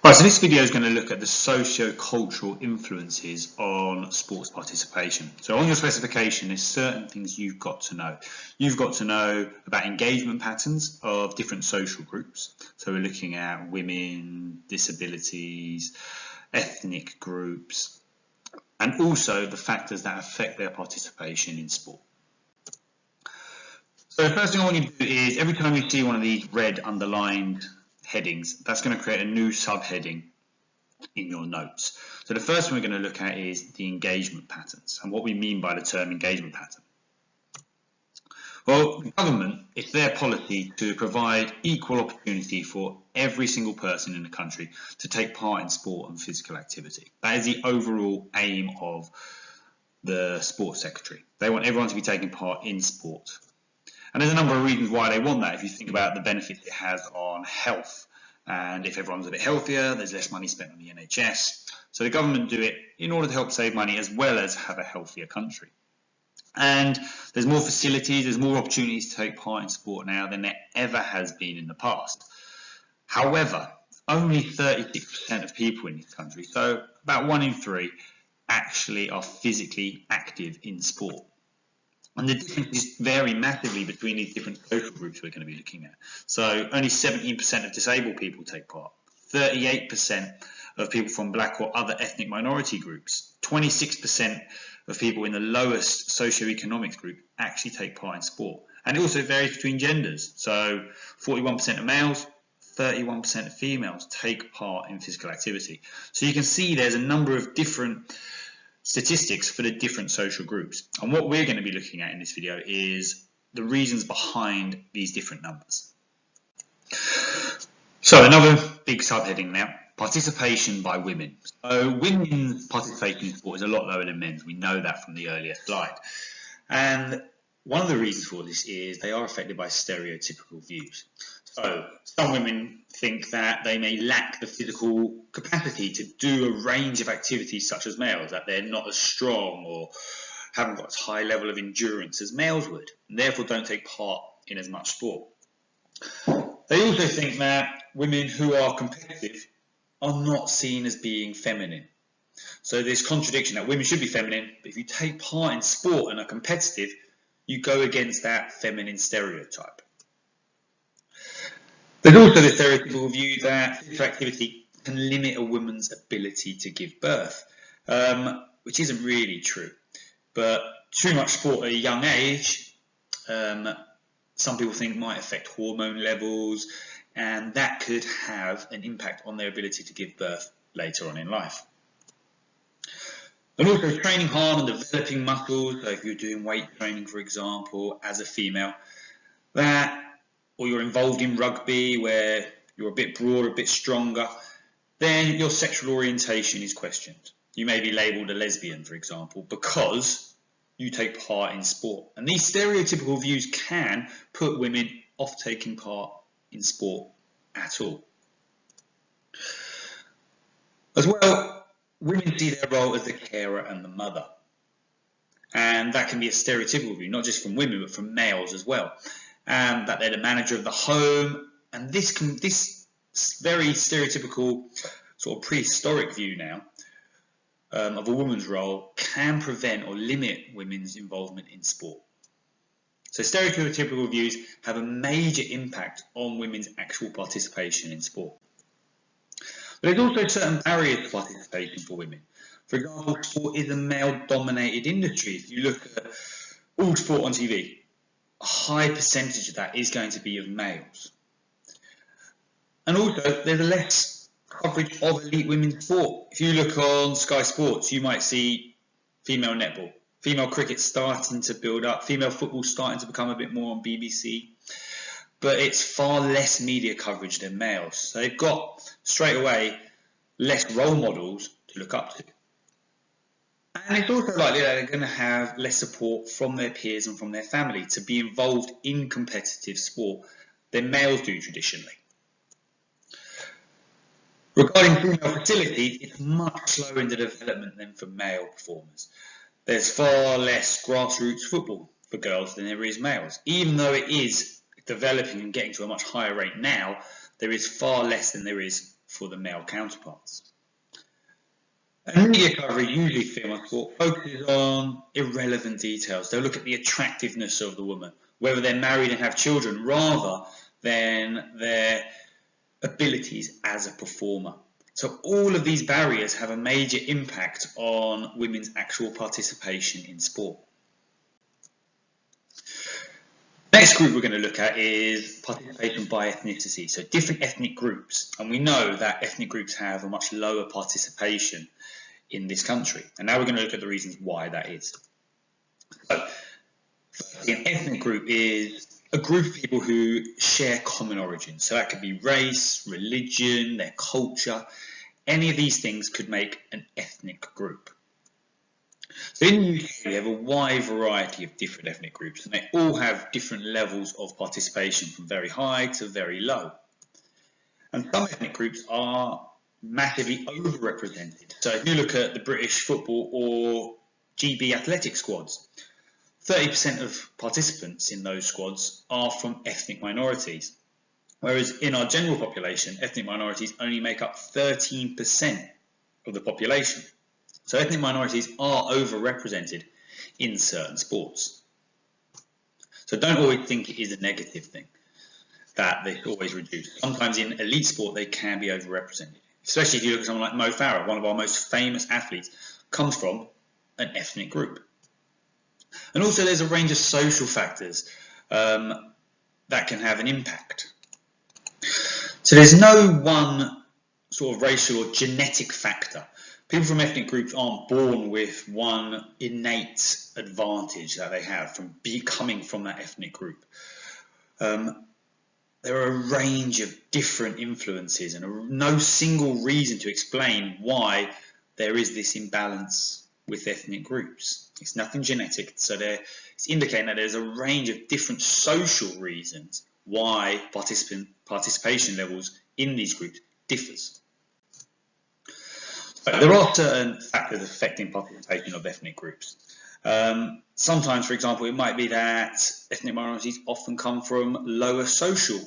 Right, so this video is going to look at the socio-cultural influences on sports participation. So on your specification, there's certain things you've got to know. You've got to know about engagement patterns of different social groups. So we're looking at women, disabilities, ethnic groups, and also the factors that affect their participation in sport. So the first thing I want you to do is, every time you see one of these red underlined headings, that's going to create a new subheading in your notes. So the first one we're going to look at is the engagement patterns, and what we mean by the term engagement pattern. Well, the government, it's their policy to provide equal opportunity for every single person in the country to take part in sport and physical activity. That is the overall aim of the sports secretary. They want everyone to be taking part in sport. And there's a number of reasons why they want that. If you think about the benefits it has on health, and if everyone's a bit healthier, there's less money spent on the NHS. So the government do it in order to help save money as well as have a healthier country. And there's more facilities, there's more opportunities to take part in sport now than there ever has been in the past. However, only 36% of people in this country, so about 1 in 3, actually are physically active in sport. And the differences vary massively between these different social groups we're going to be looking at. So only 17% of disabled people take part, 38% of people from black or other ethnic minority groups, 26% of people in the lowest socioeconomic group actually take part in sport. And it also varies between genders. So 41% of males, 31% of females take part in physical activity. So you can see there's a number of different statistics for the different social groups. And what we're going to be looking at in this video is the reasons behind these different numbers. So another big subheading now, participation by women. So women's participation in sport is a lot lower than men's. We know that from the earlier slide. And one of the reasons for this is they are affected by stereotypical views. So some women think that they may lack the physical capacity to do a range of activities such as males, that they're not as strong or haven't got as high level of endurance as males would, and therefore don't take part in as much sport. They also think that women who are competitive are not seen as being feminine. So there's contradiction that women should be feminine, but if you take part in sport and are competitive, you go against that feminine stereotype. There's also the stereotypical view that physical activity can limit a woman's ability to give birth, which isn't really true. But too much sport at a young age, some people think might affect hormone levels, and that could have an impact on their ability to give birth later on in life. And also training hard and developing muscles, so if you're doing weight training, for example, as a female, or you're involved in rugby where you're a bit broader, a bit stronger, then your sexual orientation is questioned. You may be labelled a lesbian, for example, because you take part in sport. And these stereotypical views can put women off taking part in sport at all. As well, women see their role as the carer and the mother. And that can be a stereotypical view, not just from women, but from males as well. That they're the manager of the home, and this very stereotypical sort of prehistoric view now of a woman's role can prevent or limit women's involvement in sport. So stereotypical views have a major impact on women's actual participation in sport. But there's also certain barriers to participation for women. For example, sport is a male-dominated industry. If you look at all sport on TV, a high percentage of that is going to be of males. And also, there's less coverage of elite women's sport. If you look on Sky Sports, you might see female netball, female cricket starting to build up, female football starting to become a bit more on BBC, but it's far less media coverage than males. So they've got, straight away, less role models to look up to. And it's also likely that they're going to have less support from their peers and from their family to be involved in competitive sport than males do traditionally. Regarding female facilities, it's much slower in the development than for male performers. There's far less grassroots football for girls than there is males. Even though it is developing and getting to a much higher rate now, there is far less than there is for the male counterparts. And media coverage, usually film sport, focuses on irrelevant details. They'll look at the attractiveness of the woman, whether they're married and have children, rather than their abilities as a performer. So all of these barriers have a major impact on women's actual participation in sport. Next group we're going to look at is participation by ethnicity, so different ethnic groups. And we know that ethnic groups have a much lower participation in this country. And now we're going to look at the reasons why that is. So, an ethnic group is a group of people who share common origins. So that could be race, religion, their culture. Any of these things could make an ethnic group. So in the UK, we have a wide variety of different ethnic groups, and they all have different levels of participation, from very high to very low. And some ethnic groups are massively overrepresented. So if you look at the British football or GB athletic squads, 30% of participants in those squads are from ethnic minorities. Whereas in our general population, ethnic minorities only make up 13% of the population. So ethnic minorities are overrepresented in certain sports. So don't always think it is a negative thing that they're always reduced. Sometimes in elite sport they can be overrepresented. Especially if you look at someone like Mo Farah, one of our most famous athletes, comes from an ethnic group. And also there's a range of social factors that can have an impact. So there's no one sort of racial or genetic factor. People from ethnic groups aren't born with one innate advantage that they have from coming from that ethnic group. There are a range of different influences and no single reason to explain why there is this imbalance with ethnic groups. It's nothing genetic, so it's indicating that there's a range of different social reasons why participation levels in these groups differs. But there are certain factors affecting participation of ethnic groups. Sometimes, for example, it might be that ethnic minorities often come from lower social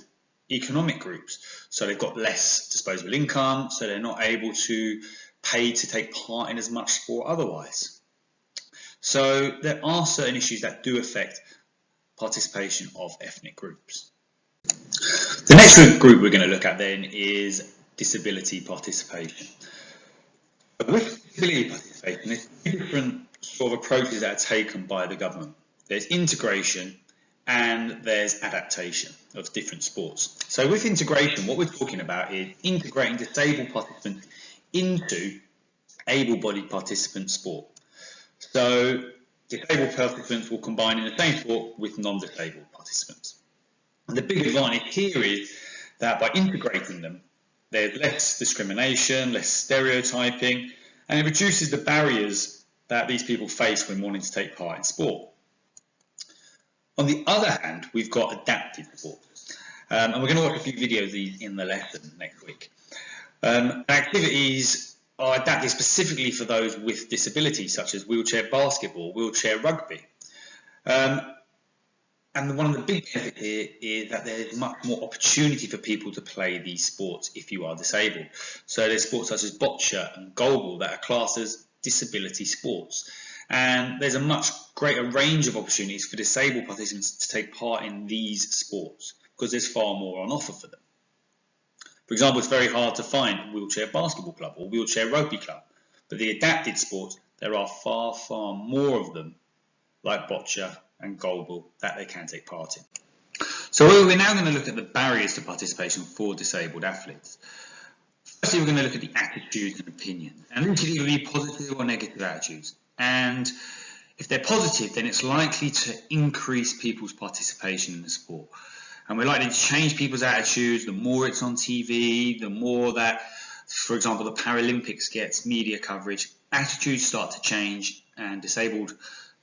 economic groups. So they've got less disposable income, so they're not able to pay to take part in as much sport otherwise. So there are certain issues that do affect participation of ethnic groups. The next group we're going to look at then is disability participation. With disability participation, there's two different sort of approaches that are taken by the government. There's integration and there's adaptation of different sports. So with integration, what we're talking about is integrating disabled participants into able-bodied participant sport. So disabled participants will combine in the same sport with non-disabled participants. And the big advantage here is that by integrating them, there's less discrimination, less stereotyping, and it reduces the barriers that these people face when wanting to take part in sport. On the other hand, we've got adapted sports. And we're going to watch a few videos of these in the lesson next week. Activities are adapted specifically for those with disabilities, such as wheelchair basketball, wheelchair rugby. And one of the big benefits here is that there's much more opportunity for people to play these sports if you are disabled. So there's sports such as boccia and goalball that are classed as disability sports. And there's a much greater range of opportunities for disabled participants to take part in these sports because there's far more on offer for them. For example, it's very hard to find a wheelchair basketball club or wheelchair rugby club. But the adapted sports, there are far, far more of them, like boccia and goalball, that they can take part in. So we're now going to look at the barriers to participation for disabled athletes. Firstly, we're going to look at the attitudes and opinions. And these can either be positive or negative attitudes. And if they're positive, then it's likely to increase people's participation in the sport. And we're likely to change people's attitudes. The more it's on TV, the more that, for example, the Paralympics gets media coverage, attitudes start to change and disabled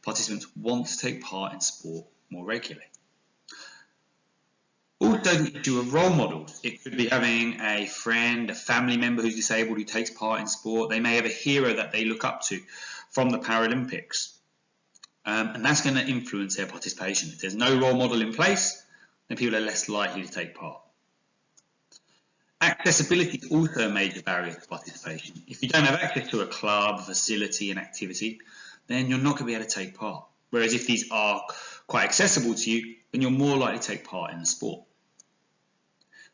participants want to take part in sport more regularly. Also, the issue of role models. It could be having a friend, a family member who's disabled who takes part in sport. They may have a hero that they look up to from the Paralympics. And that's going to influence their participation. If there's no role model in place, then people are less likely to take part. Accessibility is also a major barrier to participation. If you don't have access to a club, facility, and activity, then you're not going to be able to take part. Whereas if these are quite accessible to you, then you're more likely to take part in the sport.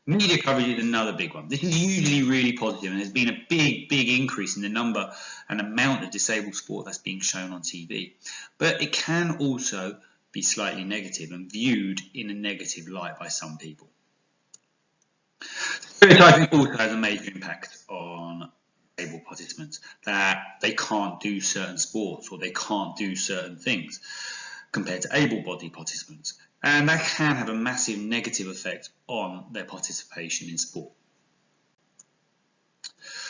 Media coverage is another big one. This is usually really positive, and there's been a big increase in the number and amount of disabled sport that's being shown on TV. But it can also be slightly negative and viewed in a negative light by some people. Stereotyping also has a major impact on disabled participants, that they can't do certain sports or they can't do certain things compared to able-bodied participants. And that can have a massive negative effect on their participation in sport.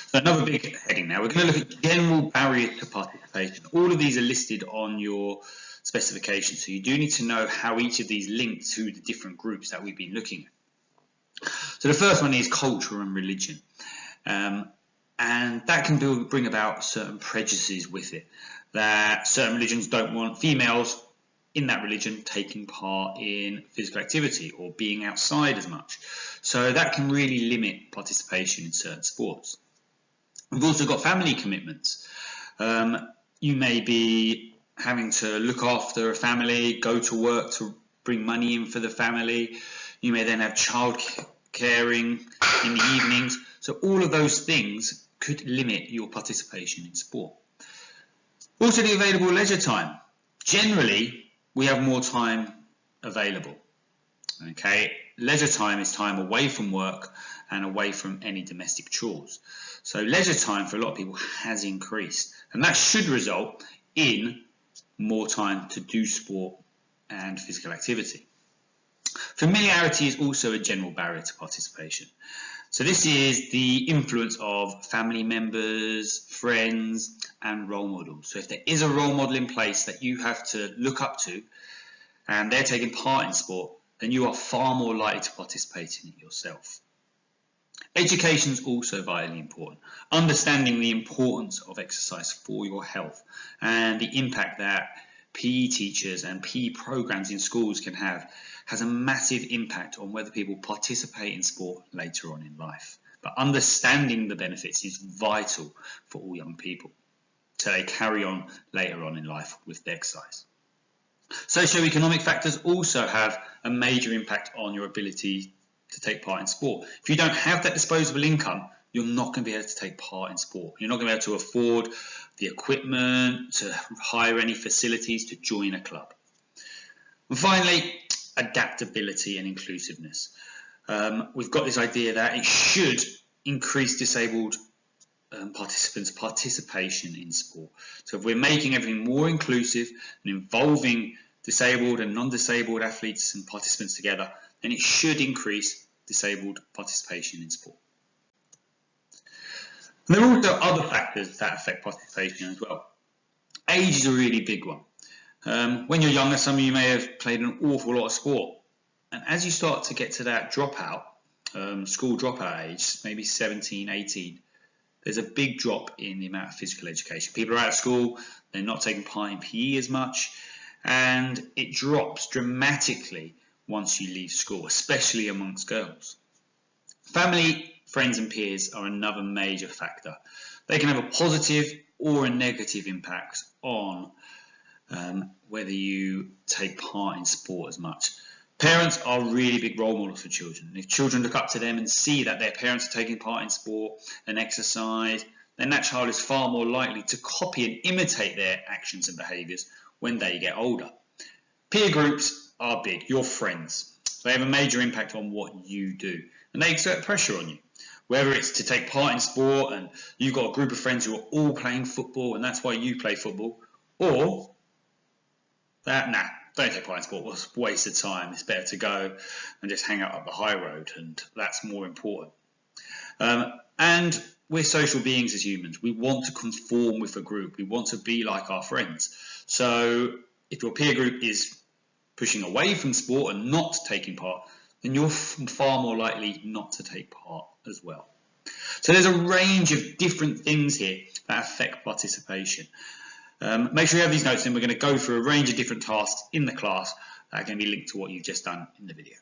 So another big heading now, we're going to look at general barriers to participation. All of these are listed on your specification, so you do need to know how each of these link to the different groups that we've been looking at. So the first one is culture and religion. And that can bring about certain prejudices with it, that certain religions don't want females in that religion taking part in physical activity or being outside as much. So that can really limit participation in certain sports. We've also got family commitments. You may be having to look after a family, go to work to bring money in for the family. You may then have child caring in the evenings. So all of those things could limit your participation in sport. Also the available leisure time. Generally, we have more time available. Okay, leisure time is time away from work and away from any domestic chores. So leisure time for a lot of people has increased, and that should result in more time to do sport and physical activity. Familiarity is also a general barrier to participation. So this is the influence of family members, friends, and role models. So if there is a role model in place that you have to look up to, and they're taking part in sport, then you are far more likely to participate in it yourself. Education is also vitally important. Understanding the importance of exercise for your health and the impact that PE teachers and PE programs in schools can have has a massive impact on whether people participate in sport later on in life. But understanding the benefits is vital for all young people, so they carry on later on in life with the exercise. Socioeconomic factors also have a major impact on your ability to take part in sport. If you don't have that disposable income, you're not going to be able to take part in sport. You're not going to be able to afford the equipment, to hire any facilities, to join a club. And finally, adaptability and inclusiveness. We've got this idea that it should increase disabled participants' participation in sport. So if we're making everything more inclusive and involving disabled and non-disabled athletes and participants together, then it should increase disabled participation in sport. And there are also other factors that affect participation as well. Age is a really big one. When you're younger, some of you may have played an awful lot of sport. And as you start to get to that dropout, school dropout age, maybe 17, 18, there's a big drop in the amount of physical education. People are out of school, they're not taking part in PE as much, and it drops dramatically once you leave school, especially amongst girls. Family, friends and peers are another major factor. They can have a positive or a negative impact on whether you take part in sport as much. Parents are really big role models for children. If children look up to them and see that their parents are taking part in sport and exercise, then that child is far more likely to copy and imitate their actions and behaviours when they get older. Peer groups are big, your friends. They have a major impact on what you do, and they exert pressure on you. Whether it's to take part in sport and you've got a group of friends who are all playing football and that's why you play football, or that, nah, don't take part in sport, it's a waste of time. It's better to go and just hang out up the high road, and that's more important. And we're social beings as humans. We want to conform with a group. We want to be like our friends. So if your peer group is pushing away from sport and not taking part, then you're far more likely not to take part as well. So there's a range of different things here that affect participation. Make sure you have these notes, and we're going to go through a range of different tasks in the class that are going to be linked to what you've just done in the video.